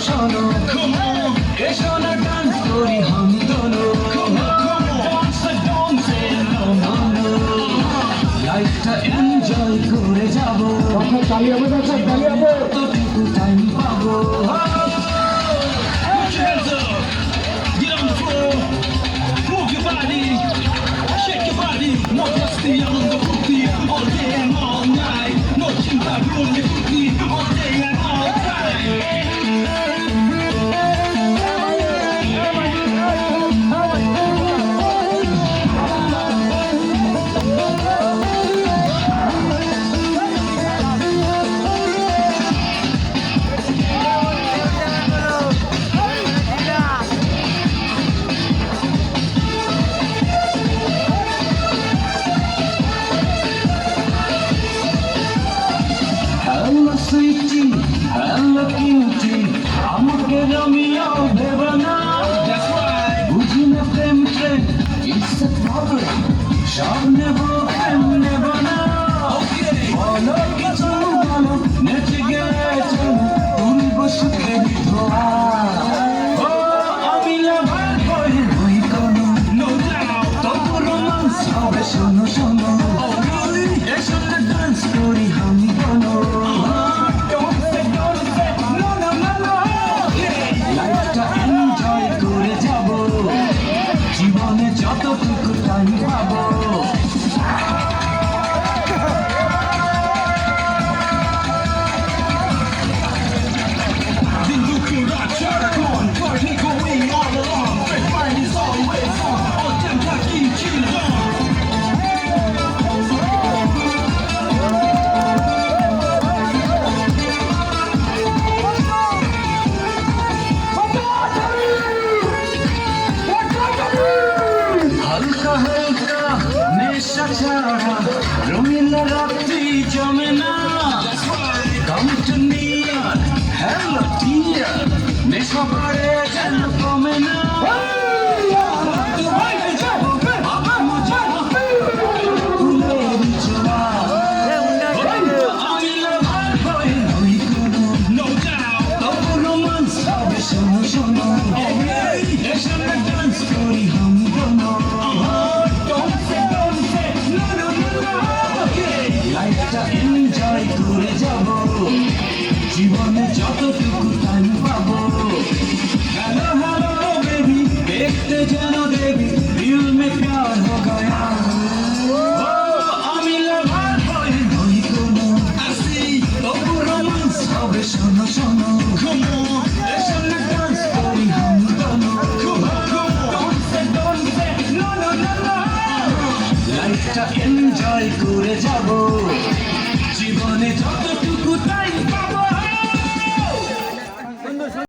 শোনো এসো না ডান্স করি হাম দোনো লাইফটা এনজয় করে যাবো কতটুকু টাইম পাবো Get on the floor, move your body, shake your body, more dusty on the booty, all day and all night, no chinta room, the booty, all day and all time. Hello sweetie, hello cutie, আমাকে Romeo ভেবো না That's right. বুঝি না প্রেম train it's a problem সব নেবো প্রেম নেবো না Okay. বলো কিছু বলো নেচে গেলে চলো তুলবো সুখের ধোয়া ও আমি লাভার বই বই কোনো No doubt. তবু রোমান্স হবে শোনো শোনো Oh, really? এসো না ডান্স করি আমি কোনো Don't say no, no, no, no. Yeah. লাইফটা এনজয় করে যাব জীবনে যতটুকু টাইম পাবো Then you can rock, turn on, party going all along. Red wine is always on, all them lucky children. হালকা হালকা নেশা ছাড়া রঙিলা রাত্রি জমে না Come to me, hello dear নেশা বাড়ে যেন কমে না ফুলের ছোঁয়া আমি লাভার বই নই কোনো No doubt. তবু রোমান্স হবে শোনো শোনো এসো না ডান্স করি হাম দোনো Don't say no, no, no, no. Okay. লাইফটা এনজয় করে যাব জীবনে যতটুকু টাইম পাবো হ্যালো হ্যালো বেবি দেখতে যেন দেবী দিল মে প্যার হো গয়া ও আমি লাভার বই নই কোনো I see. তবু রোমান্স হবে শোনো শোনো Come on. এসো না ডান্স করি হাম দোনো Come on, come on. Don't say no, no, no, no. লাইফটা এনজয় করে যাব